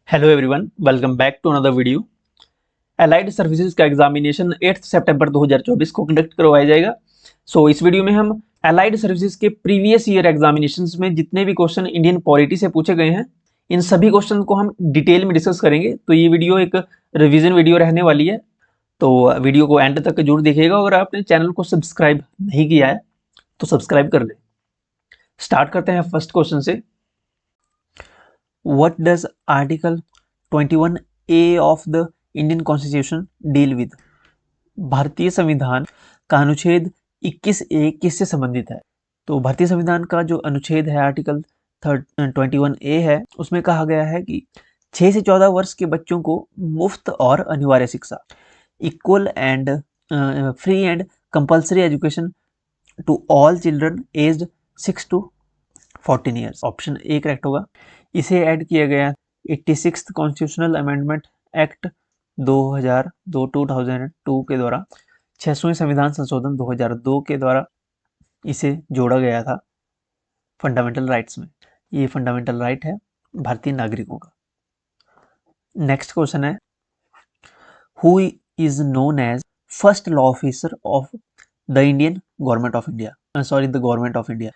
Hello everyone, welcome back to another video. Allied services का examination 8 सितंबर 2024 को conduct करवाया जाएगा। इस वीडियो में हम अलाइड सर्विसेज के प्रीवियस ईयर एग्जामिनेशंस में जितने भी क्वेश्चन इंडियन पॉलिटी से पूछे गए हैं, इन सभी क्वेश्चन को हम डिटेल में डिस्कस करेंगे। तो ये वीडियो एक रिवीजन वीडियो रहने वाली है, तो वीडियो को एंड तक जरूर देखिएगा। अगर आपने चैनल को सब्सक्राइब नहीं किया है तो सब्सक्राइब कर ले। स्टार्ट करते हैं फर्स्ट क्वेश्चन से। What does Article 21A of the Indian Constitution deal with? भारतीय संविधान का अनुच्छेद 21A किससे संबंधित है? तो भारतीय संविधान का जो अनुच्छेद है आर्टिकल 21A है, उसमें कहा गया है कि 6 से 14 वर्ष के बच्चों को मुफ्त और अनिवार्य शिक्षा, equal and free and compulsory education to all children aged 6 to 14 years. Option A correct होगा। इसे ऐड किया गया 86th कॉन्स्टिट्यूशनल अमेंडमेंट एक्ट 2002 के द्वारा, 600वें संविधान संशोधन 2002 के द्वारा इसे जोड़ा गया था फंडामेंटल राइट्स में। ये फंडामेंटल राइट है भारतीय नागरिकों का। नेक्स्ट क्वेश्चन है, who is known as first law officer of the Indian government of India, the government of India.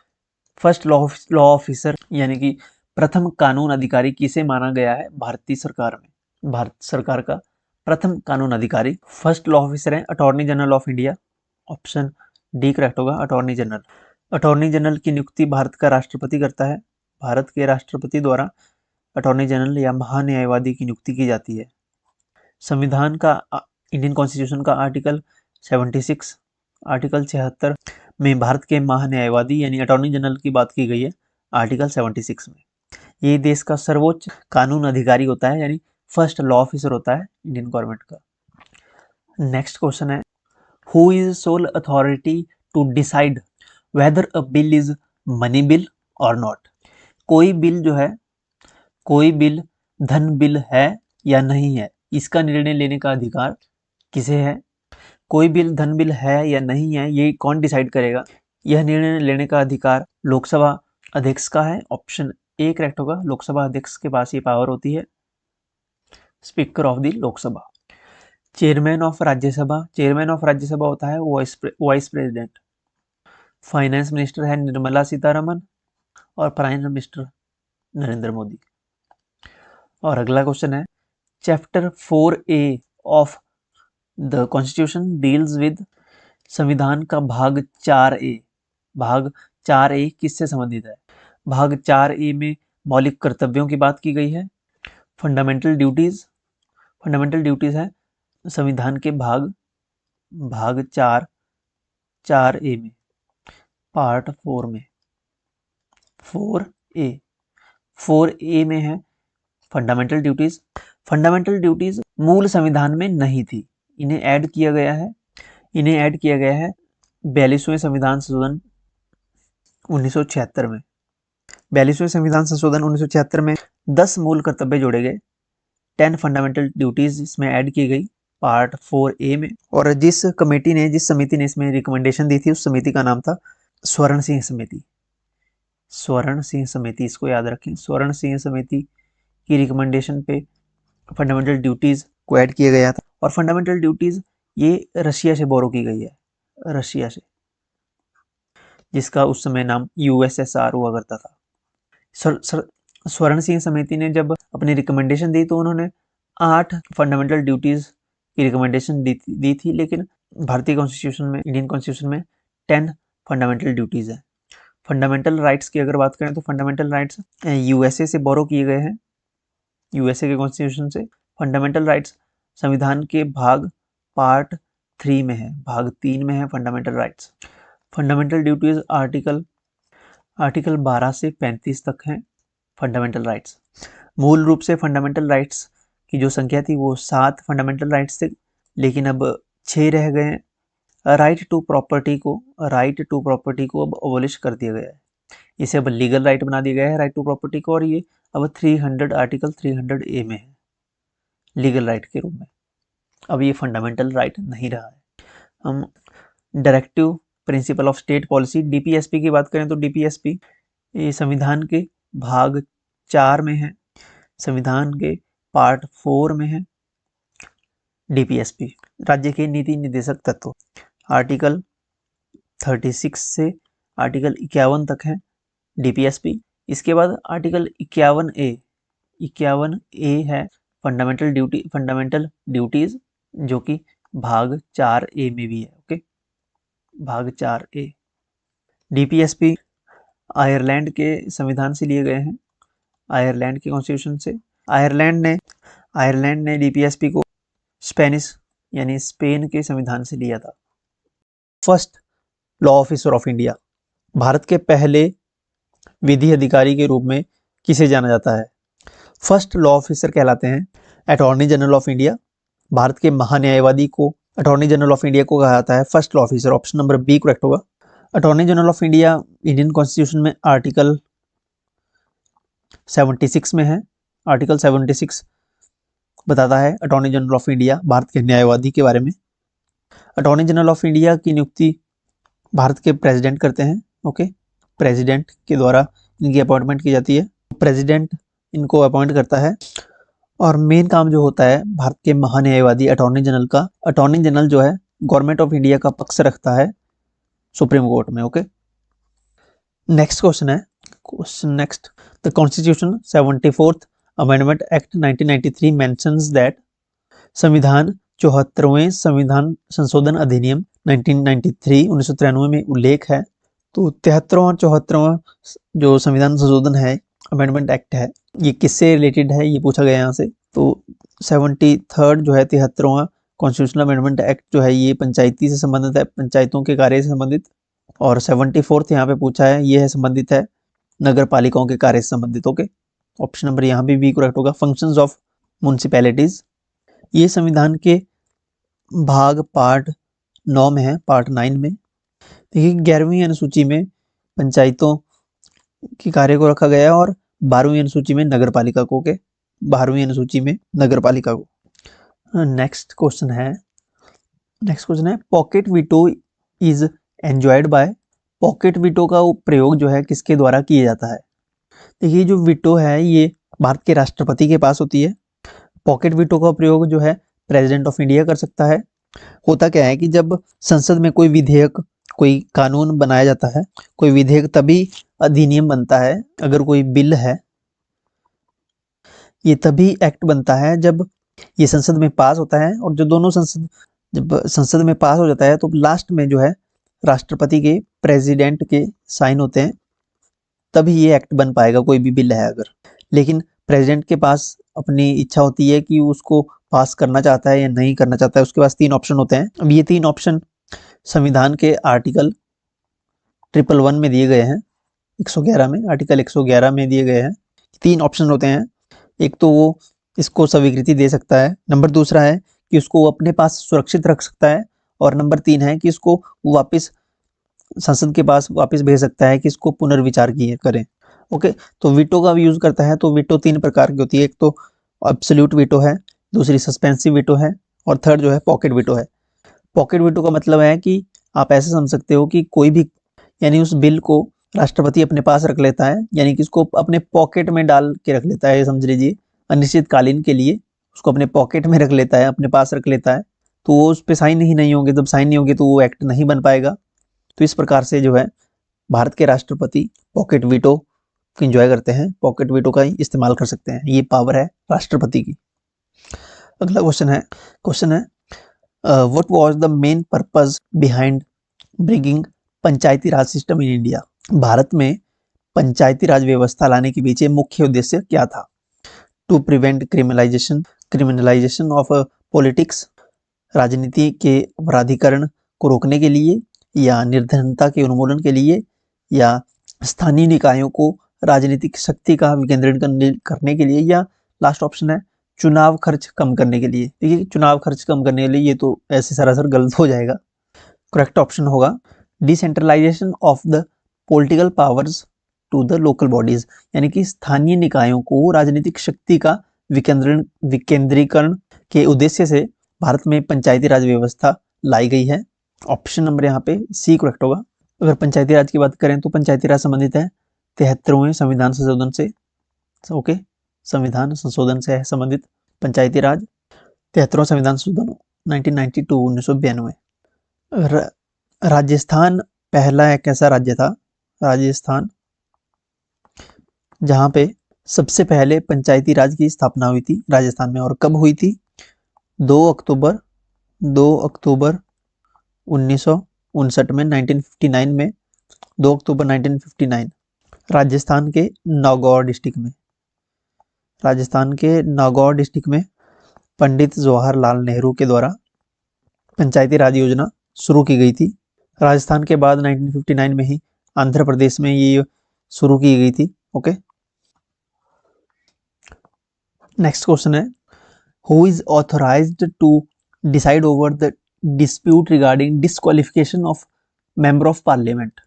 First law officer यानी कि प्रथम कानून अधिकारी किसे माना गया है भारतीय सरकार में? भारत सरकार का प्रथम कानून अधिकारी फर्स्ट लॉ ऑफिसर है attorney general of India. Option D correct होगा, अटॉर्नी जनरल। अटॉर्नी जनरल की नियुक्ति भारत का राष्ट्रपति करता है। भारत के राष्ट्रपति द्वारा अटॉर्नी जनरल या महान्यायवादी की नियुक्ति की जाती है। संविधान का इंडियन कॉन्स्टिट्यूशन का आर्टिकल 76 में भारत के महान्यायवादी यानी अटॉर्नी जनरल की बात की गई है आर्टिकल 76 में। ये देश का सर्वोच्च कानून अधिकारी होता है, यानी फर्स्ट लॉ ऑफिसर होता है इंडियन गवर्नमेंट का। नेक्स्ट क्वेश्चन है, who is sole authority to decide whether a bill is money bill और नॉट? कोई बिल जो है, कोई बिल धन बिल है या नहीं है, इसका निर्णय लेने का अधिकार किसे है? कोई बिल धन बिल है या नहीं है, ये कौन डिसाइड करेगा? यह निर्णय लेने का अधिकार लोकसभा अध्यक्ष का है। ऑप्शन ए करेक्ट होगा, लोकसभा अध्यक्ष के पास ये पावर होती है, speaker of the Lok Sabha. Chairman of Rajya Sabha होता है वाइस प्रेसिडेंट। फाइनेंस मिनिस्टर है निर्मला सीतारमन और प्राइम मिनिस्टर नरेंद्र मोदी। और अगला क्वेश्चन है, chapter 4A of the constitution deals with, संविधान का भाग 4A किससे संबंधित है? भाग 4A में मौलिक कर्तव्यों की बात की गई है। फंडामेंटल ड्यूटीज है संविधान के भाग 4A में, पार्ट 4 में, 4A में है फंडामेंटल ड्यूटीज मूल संविधान में नहीं थी, इन्हें ऐड किया गया है 42वें संविधान संशोधन 1976 में। 42वें संविधान संशोधन 1976 में 10 मूल कर्तव्य जोड़े गए, 10 फंडामेंटल ड्यूटीज इसमें ऐड की गई पार्ट 4A में। और जिस समिति ने इसमें रिकमेंडेशन दी थी, उस समिति का नाम था स्वर्ण सिंह समिति। इसको याद रखें, स्वर्ण सिंह समिति की रिकमेंडेशन पे फंडामेंटल ड्यूटीज को ऐड किया गया था। और फंडामेंटल ड्यूटीज ये रशिया से बोरो की गई है, रशिया से, जिसका उस समय नाम USSR हुआ करता था। स्वर्ण सिंह समिति ने जब अपनी रिकमेंडेशन दी तो उन्होंने 8 फंडामेंटल ड्यूटीज की रिकमेंडेशन दी थी, लेकिन भारतीय कॉन्स्टिट्यूशन में, इंडियन कॉन्स्टिट्यूशन में 10 फंडामेंटल ड्यूटीज हैं। फंडामेंटल राइट्स की अगर बात करें तो फंडामेंटल राइट्स USA से बोरो किए गए हैं, USA के कॉन्स्टिट्यूशन से। फंडामेंटल राइट्स संविधान के भाग पार्ट 3 में है, भाग 3 में है fundamental rights. Fundamental duties article 12 से 35 तक हैं फंडामेंटल राइट्स। मूल रूप से फंडामेंटल राइट्स की जो संख्या थी वो 7 फंडामेंटल राइट्स थे, लेकिन अब 6 रह गए हैं। राइट टू प्रॉपर्टी को अब अबॉलिश कर दिया गया है, इसे अब लीगल राइट बना दिया गया है राइट टू प्रॉपर्टी को, और ये अब आर्टिकल 300A में है लीगल राइट के रूप में। अब ये फंडामेंटल राइट नहीं रहा है। हम directive principle of state policy DPSP की बात करें तो DPSP ये संविधान के भाग 4 में है, संविधान के पार्ट 4 में है डीपीएसपी, राज्य के नीति निर्देशक तत्व, आर्टिकल 36 से आर्टिकल 51 तक है डीपीएसपी। इसके बाद आर्टिकल 51A है फंडामेंटल ड्यूटीज, जो कि भाग 4A में भी है। ओके, भाग 4A। डीपीएसपी आयरलैंड के संविधान से लिए गए हैं, आयरलैंड के कॉन्स्टिट्यूशन से। आयरलैंड ने डीपीएसपी को स्पेनिश यानी स्पेन के संविधान से लिया था। First law officer of India, Bharat के पहले विधि अधिकारी के रूप में किसे जाना जाता है? फर्स्ट लॉ ऑफिसर कहलाते हैं attorney general of India. Bharat के महान्यायवादी को अटॉर्नी जनरल ऑफ इंडिया को कहा जाता है first law officer. Option number B correct होगा। Attorney general of India Indian constitution में आर्टिकल 76 में है। आर्टिकल 76 बताता है attorney general of India Bharat के न्यायवादी के बारे में। अटॉर्नी जनरल ऑफ इंडिया की नियुक्ति भारत के प्रेसिडेंट करते हैं। ओके, प्रेसिडेंट के द्वारा इनकी अपॉइंटमेंट की जाती है। प्रेसिडेंट इनको अपॉइंट करता है और मेन काम जो होता है भारत के महान्यायवादी अटॉर्नी जनरल का, अटॉर्नी जनरल जो है गवर्नमेंट ऑफ इंडिया का पक्ष रखता है सुप्रीम कोर्ट में। ओके, नेक्स्ट क्वेश्चन है, question next, the constitution 74th amendment act 1993 mentions that, संविधान 74वें संविधान संशोधन अधिनियम 1993 में उल्लेख है। तो 73वां और 74वां जो संविधान संशोधन है, अमेंडमेंट एक्ट है, ये किससे रिलेटेड है, ये पूछा गया यहाँ से। तो 73rd जो है 73वां कॉन्स्टिट्यूशनल अमेंडमेंट एक्ट जो है ये पंचायती से संबंधित है, पंचायतों के कार्य से संबंधित। और 74th यहाँ पे पूछा है, ये है संबंधित है नगर पालिकाओं के कार्य से संबंधित। ओके, ऑप्शन नंबर यहाँ पे भी करेक्ट होगा, फंक्शंस ऑफ म्युनिसिपैलिटीज। ये संविधान के भाग पार्ट 9 में है, पार्ट 9 में। देखिए 11वीं अनुसूची में पंचायतों के कार्य को रखा गया है और 12वीं अनुसूची में नगर पालिका को, के 12वीं अनुसूची में नगर पालिका को। नेक्स्ट क्वेश्चन है pocket veto is enjoyed by, pocket veto का प्रयोग जो है किसके द्वारा किया जाता है? देखिए जो वीटो है ये भारत के राष्ट्रपति के पास होती है। पॉकेट वीटो का प्रयोग जो है प्रेसिडेंट ऑफ इंडिया कर सकता है। होता क्या है कि जब संसद में कोई विधेयक, कोई कानून बनाया जाता है, कोई विधेयक तभी अधिनियम बनता है, अगर कोई बिल है ये तभी एक्ट बनता है जब ये संसद में पास होता है। और जो दोनों जब संसद में पास हो जाता है तो लास्ट में जो है राष्ट्रपति के, प्रेसिडेंट के साइन होते हैं, तभी ये एक्ट बन पाएगा कोई भी बिल है अगर। लेकिन प्रेसिडेंट के पास अपनी इच्छा होती है कि उसको पास करना चाहता है या नहीं करना चाहता है, उसके पास 3 ऑप्शन होते हैं। अब ये 3 ऑप्शन संविधान के आर्टिकल 111 में दिए गए हैं, 111 में, आर्टिकल 111 में दिए गए हैं। 3 ऑप्शन होते हैं, एक तो वो इसको स्वीकृति दे सकता है, नंबर दूसरा है कि उसको वो अपने पास सुरक्षित रख सकता है, और नंबर 3 है कि इसको वापस संसद के पास वापस भेज सकता है कि इसको पुनर्विचार करें। ओके, तो वीटो का यूज करता है। तो वीटो 3 प्रकार की होती है, एक तो एब्सोल्यूट वीटो है, दूसरी सस्पेंसिव वीटो है, और थर्ड जो है पॉकेट वीटो है। पॉकेट वीटो का मतलब है कि आप ऐसे समझ सकते हो कि कोई भी, यानी उस बिल को राष्ट्रपति अपने पास रख लेता है, यानी कि उसको अपने पॉकेट में डाल के रख लेता है, समझ लीजिए अनिश्चितकालीन के लिए उसको अपने पॉकेट में रख लेता है, अपने पास रख लेता है। तो वो उस पर साइन ही नहीं होंगे, जब साइन नहीं होंगे तो वो एक्ट नहीं बन पाएगा। तो इस प्रकार से जो है भारत के राष्ट्रपति पॉकेट वीटो को एंजॉय करते हैं, पॉकेट वीटो का इस्तेमाल कर सकते हैं, ये पावर है राष्ट्रपति की। अगला क्वेश्चन है what was the main purpose behind bringing Panchayati Raj system in India, Bharat में पंचायती राज व्यवस्था लाने के पीछे मुख्य उद्देश्य क्या था? To prevent criminalization of politics, राजनीति के अपराधीकरण को रोकने के लिए, या निर्धनता के उन्मूलन के लिए, या स्थानीय निकायों को राजनीतिक शक्ति का विकेंद्रीकरण करने के लिए, या लास्ट ऑप्शन है चुनाव खर्च कम करने के लिए। देखिए चुनाव खर्च कम करने के लिए ये तो ऐसे सरासर गलत हो जाएगा। करेक्ट ऑप्शन होगा decentralization of the political powers to the local bodies, यानी कि स्थानीय निकायों को राजनीतिक शक्ति का विकेंद्रीकरण के उद्देश्य से भारत में पंचायती राज व्यवस्था लाई गई है। ऑप्शन नंबर यहाँ पे सी करेक्ट होगा। अगर पंचायती राज की बात करें तो पंचायती राज संबंधित है 73वें संविधान संशोधन से। ओके, संविधान संशोधन से है संबंधित। पंचायती राज। 73वां संविधान संशोधन 1992 1992। राजस्थान पहला एक ऐसा राज्य था, राजस्थान, जहां पे सबसे पहले पंचायती राज की स्थापना हुई थी राजस्थान में। और कब हुई थी? 2 अक्टूबर 1959 में, 1959 में, 2 अक्टूबर 1959 राजस्थान के नागौर डिस्ट्रिक्ट में, राजस्थान के नागौर डिस्ट्रिक्ट में पंडित जवाहरलाल नेहरू के द्वारा पंचायती राज योजना शुरू की गई थी। राजस्थान के बाद 1959 में ही आंध्र प्रदेश में ये शुरू की गई थी। ओके, नेक्स्ट क्वेश्चन है, who is authorized to decide over the dispute regarding disqualification of member of parliament.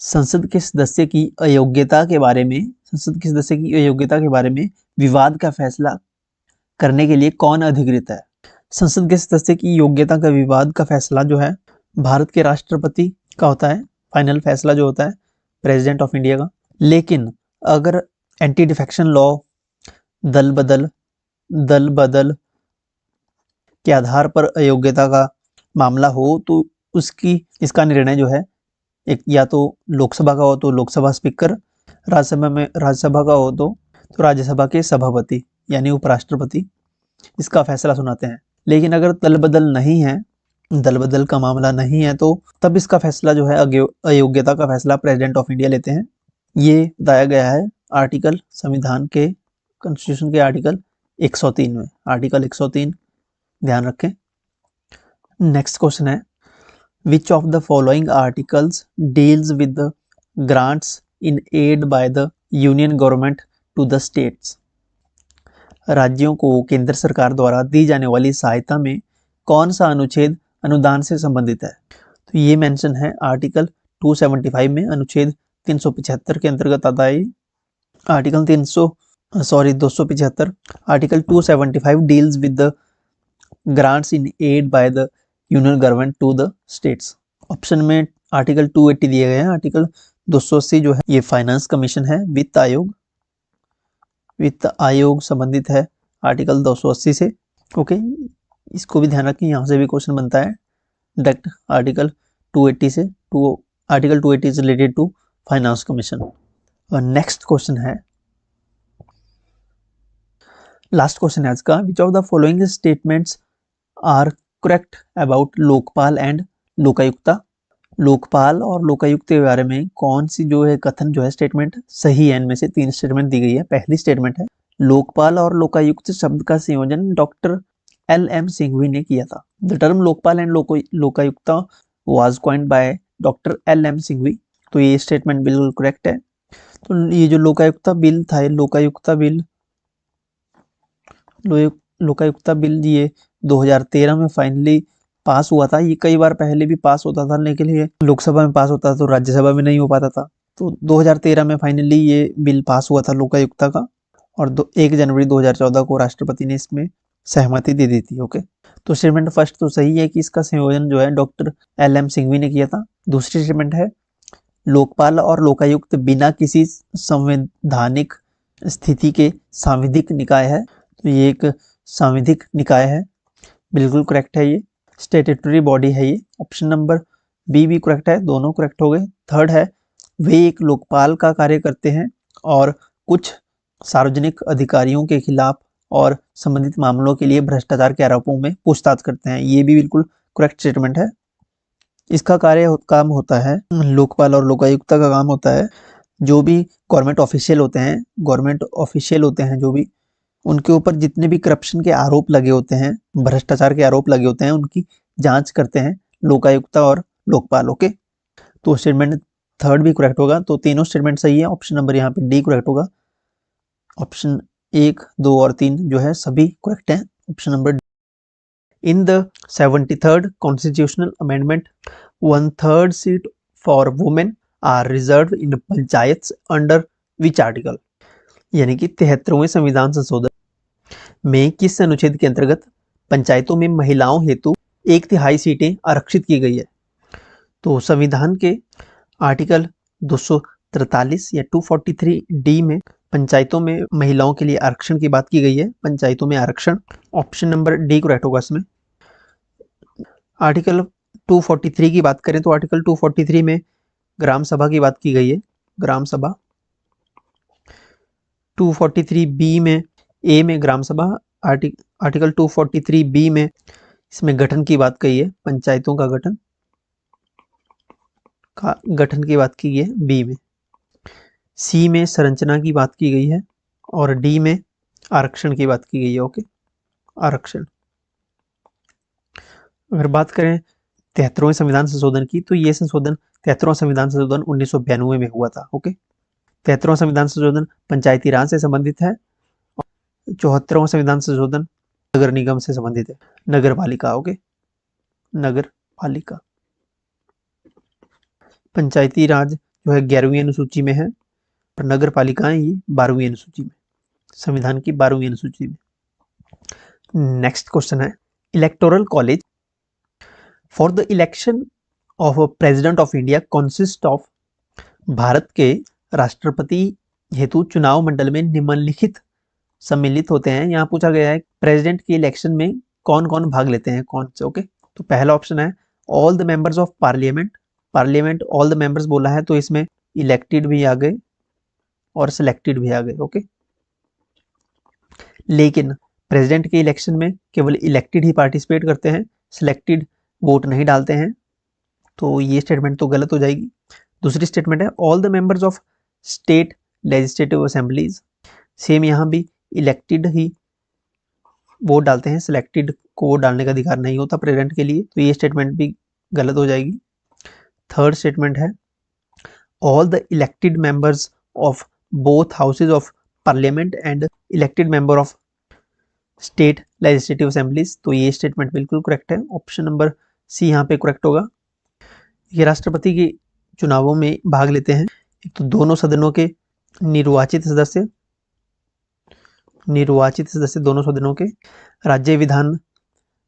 संसद के सदस्य की अयोग्यता के बारे में, संसद के सदस्य की अयोग्यता के बारे में विवाद का फैसला करने के लिए कौन अधिकृत है? संसद के सदस्य की योग्यता का विवाद का फैसला जो है भारत के राष्ट्रपति का होता है। फाइनल फैसला जो होता है प्रेसिडेंट ऑफ इंडिया का। लेकिन अगर एंटी डिफेक्शन लॉ, दल बदल के आधार पर अयोग्यता का मामला हो तो इसका निर्णय जो है एक या तो लोकसभा का हो तो लोकसभा स्पीकर, राज्यसभा का हो तो राज्यसभा के सभापति यानी उपराष्ट्रपति इसका फैसला सुनाते हैं। लेकिन अगर दल बदल का मामला नहीं है तो तब इसका फैसला जो है अयोग्यता का फैसला प्रेसिडेंट ऑफ इंडिया लेते हैं। ये बताया गया है आर्टिकल, संविधान के, कॉन्स्टिट्यूशन के आर्टिकल 103 में, आर्टिकल 103 ध्यान रखें। नेक्स्ट क्वेश्चन है, which of the following articles deals with the grants in aid by the union government to the states. राज्यों को केंद्र सरकार द्वारा दी जाने वाली सहायता में कौन सा अनुच्छेद अनुदान से संबंधित है? तो ये मेंशन है आर्टिकल 275 में, अनुच्छेद 375 के अंतर्गत आता है। Article 275, article 275 deals with the grants in aid by the union government to the states. Option में आर्टिकल 280 दिए गए हैं। आर्टिकल 280 जो है ये फाइनेंस कमीशन है, वित्त आयोग संबंधित है आर्टिकल 280 से। ओके, इसको भी ध्यान रखें, यहाँ से भी क्वेश्चन बनता है डायरेक्ट आर्टिकल 280 से। Article 280 is related to finance commission. और नेक्स्ट क्वेश्चन है, लास्ट क्वेश्चन है आज का, which of the following statements are correct about Lokpal and Lokayukta. Lokpal और लोकायुक्त के बारे में कौन सी जो है कथन जो है स्टेटमेंट सही है? इनमें से 3 स्टेटमेंट दी गई है। पहली स्टेटमेंट है, लोकपाल और लोकायुक्त शब्द का संयोजन डॉक्टर LM सिंघवी ने किया था। The term Lokpal and Lokayukta was coined by doctor LM Singhvi. तो ये स्टेटमेंट बिल्कुल करेक्ट है। तो ये जो लोकायुक्ता बिल था, लोकायुक्ता बिल ये 2013 में फाइनली पास हुआ था। ये कई बार पहले भी पास होता था, लेकिन ये लोकसभा में पास होता था तो राज्यसभा में नहीं हो पाता था। तो 2013 में फाइनली ये बिल पास हुआ था लोकायुक्ता का, और 1 जनवरी 2014 को राष्ट्रपति ने इसमें सहमति दे दी थी। ओके, तो स्टेटमेंट फर्स्ट तो सही है कि इसका संयोजन जो है डॉक्टर LM सिंघवी ने किया था। दूसरी स्टेटमेंट है, लोकपाल और लोकायुक्त बिना किसी संवैधानिक स्थिति के सांविधिक निकाय है। तो ये एक सांविधिक निकाय है, बिल्कुल करेक्ट है। ये स्टेट्यूटरी बॉडी है। ये ऑप्शन नंबर बी भी करेक्ट है, दोनों करेक्ट हो गए। थर्ड है, वे एक लोकपाल का कार्य करते हैं और कुछ सार्वजनिक अधिकारियों के खिलाफ और संबंधित मामलों के लिए भ्रष्टाचार के आरोपों में पूछताछ करते हैं। ये भी बिल्कुल करेक्ट स्टेटमेंट है। इसका काम होता है, लोकपाल और लोकायुक्ता का काम होता है, जो भी गवर्नमेंट ऑफिशियल होते हैं जो भी, उनके ऊपर जितने भी करप्शन के आरोप लगे होते हैं, भ्रष्टाचार के आरोप लगे होते हैं, उनकी जांच करते हैं लोकायुक्ता और लोकपाल। ओके, तो स्टेटमेंट थर्ड भी करेक्ट होगा। तो तीनों स्टेटमेंट सही है। ऑप्शन नंबर यहाँ पे डी करेक्ट होगा। ऑप्शन 1, 2 और 3 जो है सभी करेक्ट हैं। Option number in the 73rd constitutional amendment 1/3 seat for women are reserved in panchayat under which article. यानी कि 73वें संविधान संशोधन में किस अनुच्छेद के अंतर्गत पंचायतों में महिलाओं हेतु 1/3 सीटें आरक्षित की गई है? तो संविधान के आर्टिकल 243 या 243D में पंचायतों में महिलाओं के लिए आरक्षण की बात की गई है, पंचायतों में आरक्षण, ऑप्शन नंबर डी करेक्ट होगा इसमें। आर्टिकल 243 की बात करें तो आर्टिकल 243 में ग्राम सभा की बात की गई है, ग्राम सभा। 243 बी में, ए में ग्राम सभा, आर्टिकल 243 बी में इसमें गठन की बात कही है, पंचायतों का गठन की बात की है बी में। सी में संरचना की बात की गई है और डी में आरक्षण की बात की गई है। ओके, आरक्षण। अगर बात करें 73वें संविधान संशोधन की, तो ये संशोधन 73वां संविधान संशोधन 1992 में हुआ था। ओके, 73वां संविधान संशोधन पंचायती राज से संबंधित है, 74वां संविधान संशोधन नगर निगम से संबंधित है, नगर पालिका। ओके, नगर पालिका। पंचायती राज जो है 11वीं अनुसूची में है और नगर पालिकाएं ये 12वीं अनुसूची में, संविधान की 12वीं अनुसूची में। नेक्स्ट क्वेश्चन है, electoral college for the election of president of India consist of, Bharat के राष्ट्रपति हेतु चुनाव मंडल में निम्नलिखित सम्मिलित होते हैं। यहाँ पूछा गया है प्रेसिडेंट के इलेक्शन में कौन कौन भाग लेते हैं, कौन से। ओके, तो पहला ऑप्शन है all the members of parliament, parliament all the members बोला है तो इसमें इलेक्टेड भी आ गए और सिलेक्टेड भी आ गए। ओके, लेकिन प्रेसिडेंट के इलेक्शन में केवल इलेक्टेड ही पार्टिसिपेट करते हैं, सिलेक्टेड वोट नहीं डालते हैं, तो ये स्टेटमेंट तो गलत हो जाएगी। दूसरी स्टेटमेंट है all the members of state legislative assemblies, same यहाँ भी इलेक्टेड ही वोट डालते हैं, सिलेक्टेड को वोट डालने का अधिकार नहीं होता प्रेसिडेंट के लिए, तो ये स्टेटमेंट भी गलत हो जाएगी। थर्ड स्टेटमेंट है all the elected members of both houses of parliament and elected member of state legislative assemblies, तो ये स्टेटमेंट बिल्कुल करेक्ट है, ऑप्शन नंबर सी यहाँ पे करेक्ट होगा। ये राष्ट्रपति के चुनावों में भाग लेते हैं एक तो दोनों सदनों के निर्वाचित सदस्य दोनों सदनों के, राज्य विधान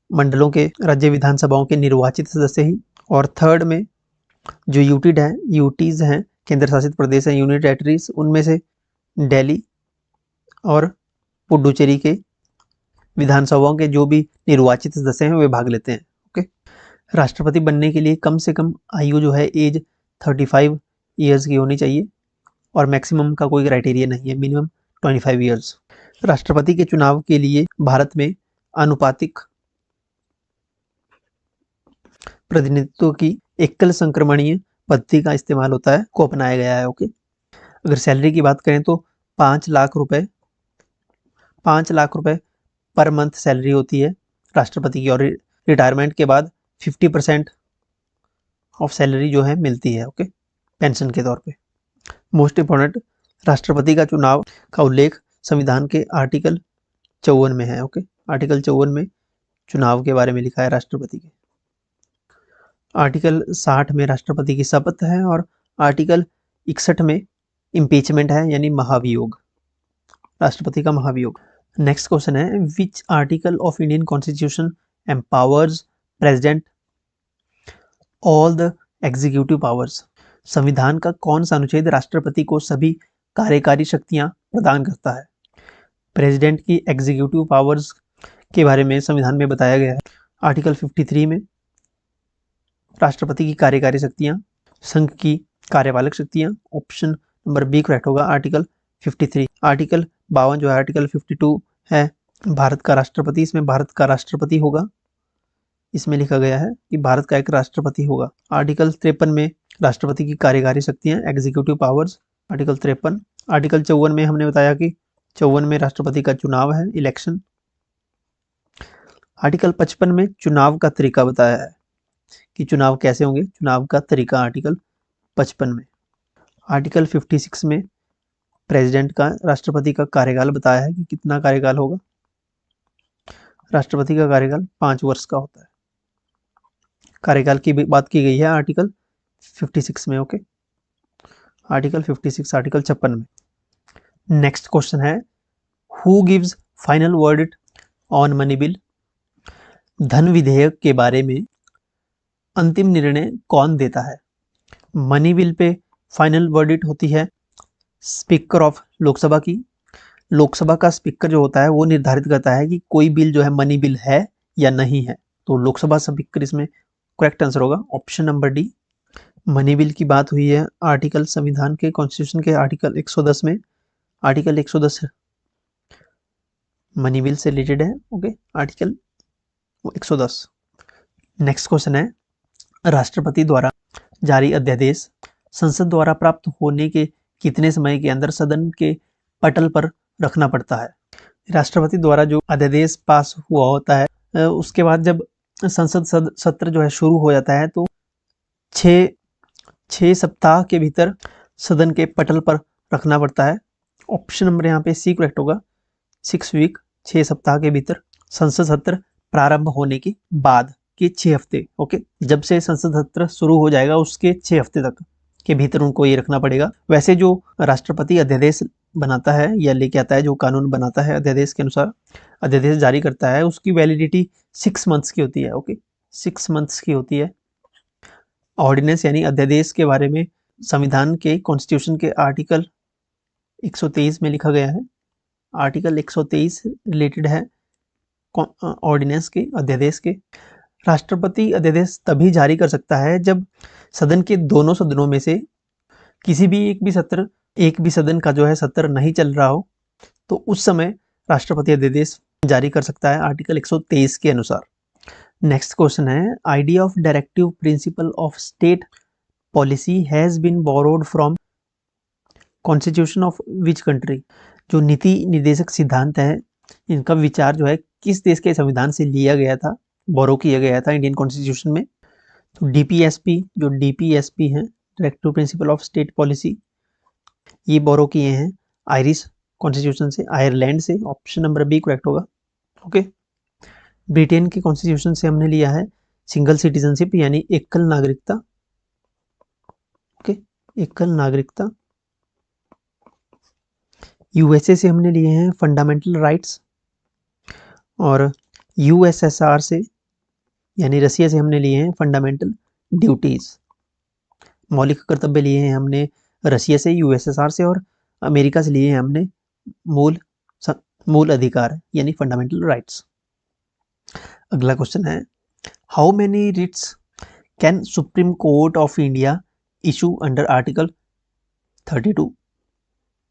मंडलों के, राज्य विधानसभाओं के निर्वाचित सदस्य ही, और थर्ड में जो यूटीज हैं, केंद्र शासित प्रदेश हैं, यूनियन टेरिटरीज, उनमें से दिल्ली और पुडुचेरी के विधानसभाओं के जो भी निर्वाचित सदस्य हैं वे भाग लेते हैं। ओके, राष्ट्रपति बनने के लिए कम से कम आयु जो है एज 35 ईयर्स की होनी चाहिए और मैक्सिमम का कोई क्राइटेरिया नहीं है, मिनिमम 25 ईयर्स। राष्ट्रपति के चुनाव के लिए भारत में आनुपातिक प्रतिनिधित्व की एकल संक्रमणीय पद्धति का इस्तेमाल होता है, को अपनाया गया है। ओके, अगर सैलरी की बात करें तो 5 लाख रुपए पर मंथ सैलरी होती है राष्ट्रपति की, और रिटायरमेंट के बाद 50% ऑफ सैलरी जो है मिलती है। ओके, पेंशन के तौर पे। मोस्ट इंपॉर्टेंट, राष्ट्रपति का चुनाव का उल्लेख संविधान के आर्टिकल 54 में है। ओके, आर्टिकल 54 में चुनाव के बारे में लिखा है राष्ट्रपति के। आर्टिकल 60 में राष्ट्रपति की शपथ है और आर्टिकल 61 में इम्पीचमेंट है, यानी महाभियोग, राष्ट्रपति का महाभियोग। नेक्स्ट क्वेश्चन है, which article of Indian constitution empowers president all the executive powers, संविधान का कौन सा अनुच्छेद राष्ट्रपति को सभी कार्यकारी शक्तियां प्रदान करता है। प्रेसिडेंट की एग्जीक्यूटिव पावर्स के बारे में संविधान में बताया गया है आर्टिकल 53 में, राष्ट्रपति की कार्यकारी शक्तियां, संघ की कार्यपालक शक्तियां, ऑप्शन नंबर बी करेक्ट होगा, आर्टिकल 53। आर्टिकल 52 जो है आर्टिकल 52 है भारत का राष्ट्रपति, इसमें भारत का राष्ट्रपति होगा, इसमें लिखा गया है कि भारत का एक राष्ट्रपति होगा। आर्टिकल 53 में राष्ट्रपति की कार्यकारी शक्तियां, एग्जीक्यूटिव पावर्स, आर्टिकल 53। आर्टिकल 54 में हमने बताया कि 54 में राष्ट्रपति का चुनाव है, इलेक्शन। आर्टिकल 55 में चुनाव का तरीका बताया है कि चुनाव कैसे होंगे, चुनाव का तरीका आर्टिकल 55 में। आर्टिकल 56 में प्रेसिडेंट का, राष्ट्रपति का कार्यकाल बताया है कि कितना कार्यकाल होगा, राष्ट्रपति का कार्यकाल 5 वर्ष का होता है। कार्यकाल की बात की गई है आर्टिकल 56 में। ओके, आर्टिकल 56, आर्टिकल 56 में। नेक्स्ट क्वेश्चन है, who gives final verdict on money bill, धन विधेयक के बारे में अंतिम निर्णय कौन देता है। Money bill pay final verdict होती है स्पीकर ऑफ लोकसभा की। लोकसभा का स्पीकर जो होता है वो निर्धारित करता है कि कोई बिल जो है मनी बिल है या नहीं है, तो लोकसभा स्पीकर इसमें करेक्ट आंसर होगा option number D. Money bill की बात हुई है आर्टिकल संविधान के कॉन्स्टिट्यूशन के आर्टिकल 110 में। आर्टिकल 110 मनी बिल से रिलेटेड है। Okay, article 110। नेक्स्ट क्वेश्चन है, राष्ट्रपति द्वारा जारी अध्यादेश संसद द्वारा प्राप्त होने के कितने समय के अंदर सदन के पटल पर रखना पड़ता है? राष्ट्रपति द्वारा जो अध्यादेश पास हुआ होता है उसके बाद जब संसद सत्र जो है शुरू हो जाता है तो 6 सप्ताह के भीतर सदन के पटल पर रखना पड़ता है। ऑप्शन नंबर यहाँ पे सी करेक्ट होगा, 6 वीक, 6 सप्ताह के भीतर। संसद सत्र प्रारंभ होने के बाद के 6 हफ्ते। ओके, जब से संसद सत्र शुरू हो जाएगा उसके 6 हफ्ते तक के भीतर उनको ये रखना पड़ेगा। वैसे जो राष्ट्रपति अध्यादेश बनाता है या लेके आता है, जो कानून बनाता है अध्यादेश के अनुसार अध्यादेश जारी करता है, उसकी वैलिडिटी 6 मंथ्स की होती है। ओके, 6 मंथ्स की होती है। ऑर्डिनेंस यानी अध्यादेश के बारे में संविधान के कॉन्स्टिट्यूशन के आर्टिकल 123 में लिखा गया है। आर्टिकल 123 रिलेटेड है ऑर्डिनेंस के, अध्यादेश के। राष्ट्रपति अध्यादेश तभी जारी कर सकता है जब सदन के दोनों सदनों में से किसी भी एक भी सदन का जो है सत्र नहीं चल रहा हो, तो उस समय राष्ट्रपति अध्यादेश जारी कर सकता है आर्टिकल 123 के अनुसार। नेक्स्ट क्वेश्चन है, idea of directive principle of state policy has been borrowed from constitution of which country? जो नीति निर्देशक सिद्धांत है इनका विचार जो है किस देश के संविधान से लिया गया था, बोरो किया गया था इंडियन कॉन्स्टिट्यूशन में? तो डीपीएसपी है, directive principle of state policy, ये बोरो किए हैं आयरिश कॉन्स्टिट्यूशन से, आयरलैंड से। ऑप्शन नंबर बी करेक्ट होगा। ओके, ब्रिटेन के कॉन्स्टिट्यूशन से हमने लिया है सिंगल सिटीजनशिप यानी एकल नागरिकता। ओके, एकल नागरिकता। यूएसए से हमने लिए हैं फंडामेंटल राइट्स, और यूएसएसआर से यानी रसिया से हमने लिए हैं फंडामेंटल ड्यूटीज। मौलिक कर्तव्य लिए हैं हमने रसिया से, यूएसएसआर से, और अमेरिका से लिए हैं हमने मूल अधिकार यानी फंडामेंटल राइट्स। अगला क्वेश्चन है, how many writs can supreme court of India issue under article 32?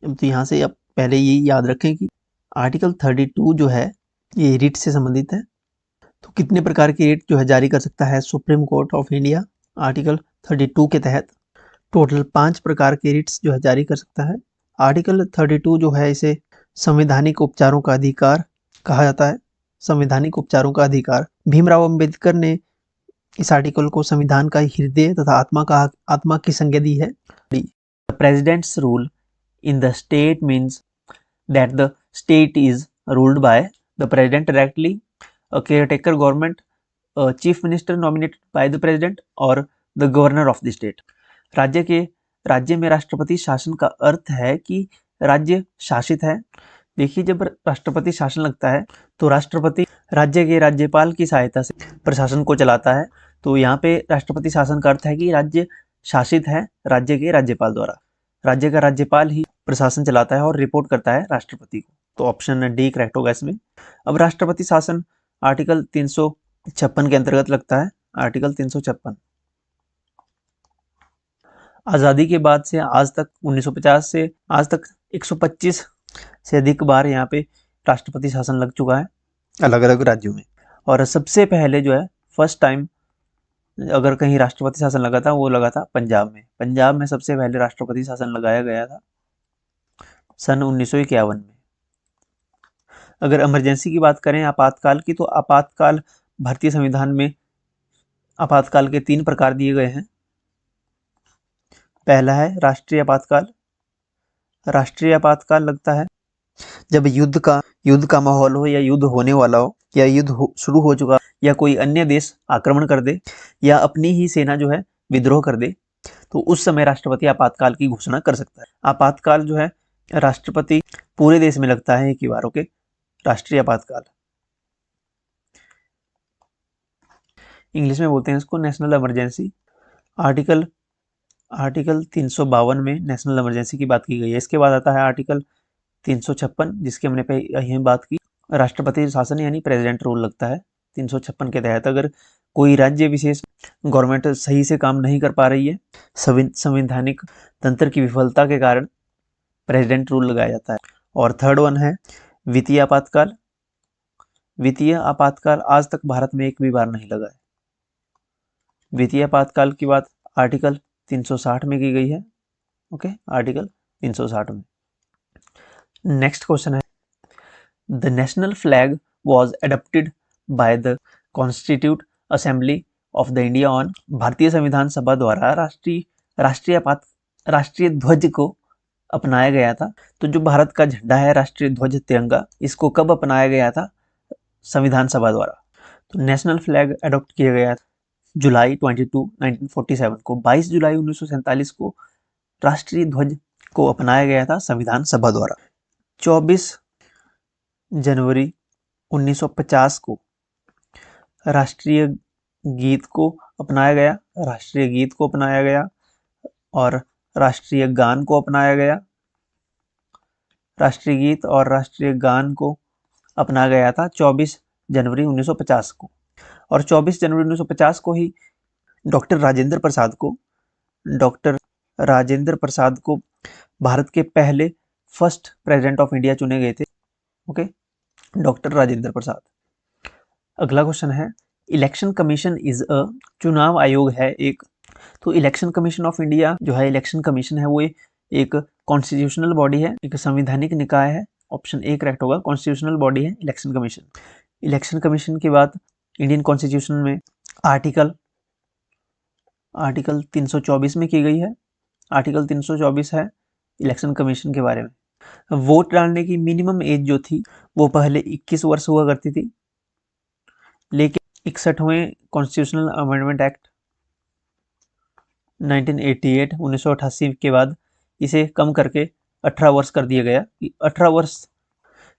तो यहाँ से आप पहले ये याद रखें कि आर्टिकल 32 जो है ये रिट से संबंधित है। तो कितने प्रकार की रिट जो है जारी कर सकता है supreme court of India article 32 के तहत? टोटल 5 प्रकार के रिट्स जो है जारी कर सकता है। आर्टिकल 32 जो है इसे संवैधानिक उपचारों का अधिकार कहा जाता है। संवैधानिक उपचारों का अधिकार, भीमराव अंबेडकर ने इस आर्टिकल को संविधान का हृदय तथा आत्मा की संज्ञा दी है। Presidents rule in the state means that the state is ruled by the president directly, a caretaker government, a chief minister nominated by the president, or the governor of the state. राज्य में राष्ट्रपति शासन का अर्थ है कि राज्य शासित है। देखिए, जब राष्ट्रपति शासन लगता है तो राष्ट्रपति राज्य के राज्यपाल की सहायता से प्रशासन को चलाता है। तो यहाँ पे राष्ट्रपति शासन का अर्थ है कि राज्य शासित है राज्य के राज्यपाल द्वारा। राज्य का राज्यपाल ही प्रशासन चलाता है और रिपोर्ट करता है राष्ट्रपति को। तो ऑप्शन डी करेक्ट होगा इसमें। अब राष्ट्रपति शासन आर्टिकल 356 के अंतर्गत लगता है, आर्टिकल 356। आज़ादी के बाद से आज तक 1950 से आज तक 125 से अधिक बार यहाँ पे राष्ट्रपति शासन लग चुका है अलग अलग राज्यों में। और सबसे पहले जो है फर्स्ट टाइम अगर कहीं राष्ट्रपति शासन लगा था वो लगा था पंजाब में। पंजाब में सबसे पहले राष्ट्रपति शासन लगाया गया था सन 1951 में। अगर इमरजेंसी की बात करें आपातकाल की, तो आपातकाल भारतीय संविधान में आपातकाल के 3 प्रकार दिए गए हैं। पहला है राष्ट्रीय आपातकाल। राष्ट्रीय आपातकाल लगता है जब युद्ध का माहौल हो या युद्ध होने वाला हो या शुरू हो चुका या कोई अन्य देश आक्रमण कर दे या अपनी ही सेना जो है विद्रोह कर दे, तो उस समय राष्ट्रपति आपातकाल की घोषणा कर सकता है। आपातकाल जो है राष्ट्रपति पूरे देश में लगता है एक ही बार। ओके, राष्ट्रीय आपातकाल इंग्लिश में बोलते हैं इसको नेशनल इमरजेंसी। आर्टिकल 352 में नेशनल इमरजेंसी की बात की गई है। इसके बाद आता है आर्टिकल 356, जिसकी हमने यही बात की, राष्ट्रपति शासन यानी प्रेसिडेंट रूल लगता है 356 के तहत। अगर कोई राज्य विशेष गवर्नमेंट सही से काम नहीं कर पा रही है, संवैधानिक तंत्र की विफलता के कारण प्रेसिडेंट रूल लगाया जाता है। और थर्ड वन है वित्तीय आपातकाल। वित्तीय आपातकाल आज तक भारत में एक भी बार नहीं लगा है। वित्तीय आपातकाल की बात आर्टिकल 360 में की गई है। ओके, आर्टिकल 360 में। नेक्स्ट क्वेश्चन है, the national flag was adapted by the constitute assembly of the India on. भारतीय संविधान सभा द्वारा राष्ट्रीय ध्वज को अपनाया गया था। तो जो भारत का झंडा है, राष्ट्रीय ध्वज तिरंगा, इसको कब अपनाया गया था? संविधान सभा द्वारा। तो नेशनल फ्लैग अडॉप्ट किया गया था जुलाई 22, 1947 को। 22 जुलाई 1947 को राष्ट्रीय ध्वज को अपनाया गया था संविधान सभा द्वारा। 24 जनवरी 1950 को राष्ट्रीय गीत को अपनाया गया, राष्ट्रीय गीत को अपनाया गया और राष्ट्रीय गान को अपनाया गया। राष्ट्रीय गीत और राष्ट्रीय गान को अपनाया गया था 24 जनवरी 1950 को। और 24 जनवरी 1950 को ही डॉक्टर राजेंद्र प्रसाद को भारत के पहले फर्स्ट प्रेसिडेंट ऑफ इंडिया चुने गए थे। Okay, doctor Rajendra Prasad. अगला क्वेश्चन है, इलेक्शन कमीशन इज अ, चुनाव आयोग है एक। तो इलेक्शन कमीशन ऑफ इंडिया जो है, इलेक्शन कमीशन है, वो एक कॉन्स्टिट्यूशनल बॉडी है, एक संवैधानिक निकाय है। ऑप्शन ए करेक्ट होगा, कॉन्स्टिट्यूशनल बॉडी है इलेक्शन कमीशन। इलेक्शन कमीशन की बात इंडियन कॉन्स्टिट्यूशन में आर्टिकल 324 में की गई है। आर्टिकल 324 है इलेक्शन कमीशन के बारे में। वोट डालने की मिनिमम एज जो थी वो पहले 21 वर्ष हुआ करती थी, लेकिन 61वें कॉन्स्टिट्यूशनल अमेंडमेंट एक्ट 1988 के बाद इसे कम करके 18 वर्ष कर दिया गया कि 18 वर्ष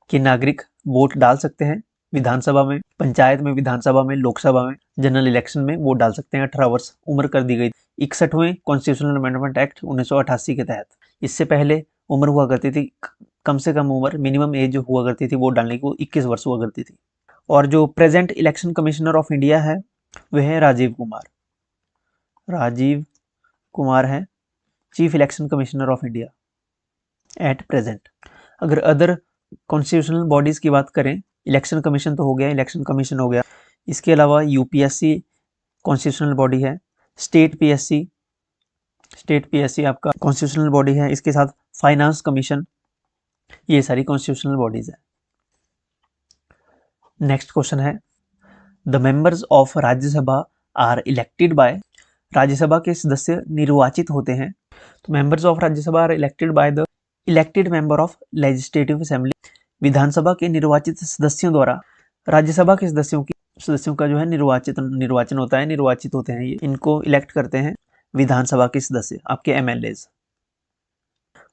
के नागरिक वोट डाल सकते हैं। विधानसभा में, पंचायत में, विधानसभा में, लोकसभा में, जनरल इलेक्शन में वोट डाल सकते हैं। 18 वर्ष उम्र कर दी गई 61वें कॉन्स्टिट्यूशनल अमेंडमेंट एक्ट 1988 के तहत। इससे पहले उम्र हुआ करती थी, कम से कम उम्र, मिनिमम एज जो हुआ करती थी वोट डालने की, वो 21 वर्ष हुआ करती थी। और जो present election commissioner of India है वह है राजीव कुमार है chief election commissioner of India at present. अगर अदर कॉन्स्टिट्यूशनल बॉडीज की बात करें, इलेक्शन कमीशन तो हो गया, इलेक्शन कमीशन हो गया, इसके अलावा यूपीएससी कॉन्स्टिट्यूशनल बॉडी है, स्टेट पीएससी आपका कॉन्स्टिट्यूशनल बॉडी है, इसके साथ फाइनेंस कमीशन, ये सारी कॉन्स्टिट्यूशनल बॉडीज है। नेक्स्ट क्वेश्चन है, the members of Rajya Sabha are elected by. Rajya Sabha के सदस्य निर्वाचित होते हैं। तो members of Rajya Sabha are elected by the elected member of legislative assembly. विधानसभा के निर्वाचित सदस्यों द्वारा राज्यसभा के सदस्यों का जो है निर्वाचन होता है, निर्वाचित होते हैं ये। इनको इलेक्ट करते हैं विधानसभा के सदस्य, आपके एमएलएज।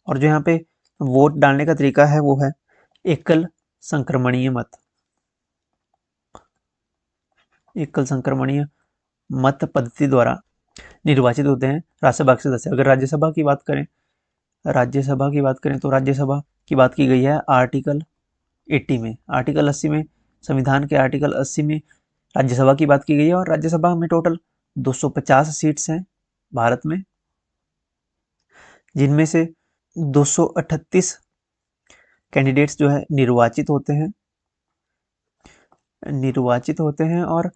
और जो यहाँ पे वोट डालने का तरीका है वो है एकल संक्रमणीय मत पद्धति द्वारा निर्वाचित होते हैं राज्यसभा के सदस्य। अगर राज्यसभा की बात करें तो राज्यसभा की बात की गई है आर्टिकल 80 में। आर्टिकल 80 में, संविधान के आर्टिकल 80 में राज्यसभा की बात की गई है। और राज्यसभा में टोटल 250 सीट्स हैं भारत में, जिनमें से 238 कैंडिडेट्स जो है निर्वाचित होते हैं और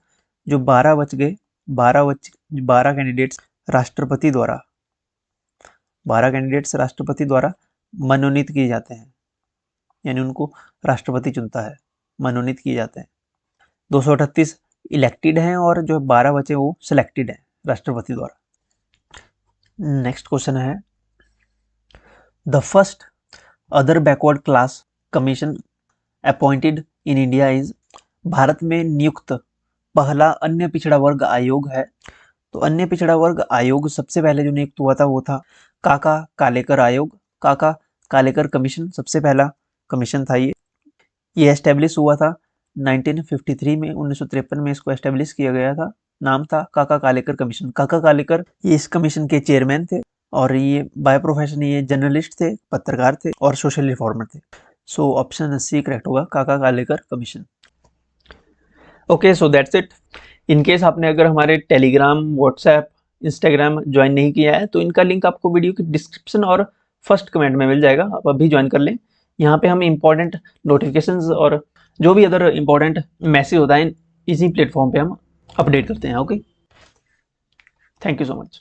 जो 12 बच गए, 12 कैंडिडेट्स राष्ट्रपति द्वारा मनोनीत किए जाते हैं, यानी उनको राष्ट्रपति चुनता है, मनोनीत किए जाते हैं। 238 इलेक्टेड हैं और जो 12 बचे वो सिलेक्टेड हैं राष्ट्रपति द्वारा। नेक्स्ट क्वेश्चन है, the first other backward class commission appointed in India is. Bharat में नियुक्त पहला अन्य पिछड़ा वर्ग आयोग है। तो अन्य पिछड़ा वर्ग आयोग सबसे पहले जो नियुक्त हुआ था वो था काका कालेकर आयोग, काका कालेकर कमीशन, सबसे पहला कमीशन था ये एस्टेब्लिश हुआ था 1953 में, 1953 में इसको एस्टेब्लिश किया गया था। नाम था काका कालेकर कमीशन। काका कालेकर ये इस कमीशन के चेयरमैन थे और ये बाय प्रोफेशन ये जर्नलिस्ट थे, पत्रकार थे और सोशल रिफॉर्मर थे। सो ऑप्शन सी करेक्ट होगा, काका Kalekar commission. Okay, so that's it. In case आपने अगर हमारे टेलीग्राम, व्हाट्सएप, इंस्टाग्राम ज्वाइन नहीं किया है तो इनका लिंक आपको वीडियो की डिस्क्रिप्शन और फर्स्ट कमेंट में मिल जाएगा, आप अभी ज्वाइन कर लें। यहाँ पे हम इंपॉर्टेंट नोटिफिकेशंस और जो भी अदर इंपॉर्टेंट मैसेज होता है इसी प्लेटफॉर्म पे हम अपडेट करते हैं। Okay, thank you so much.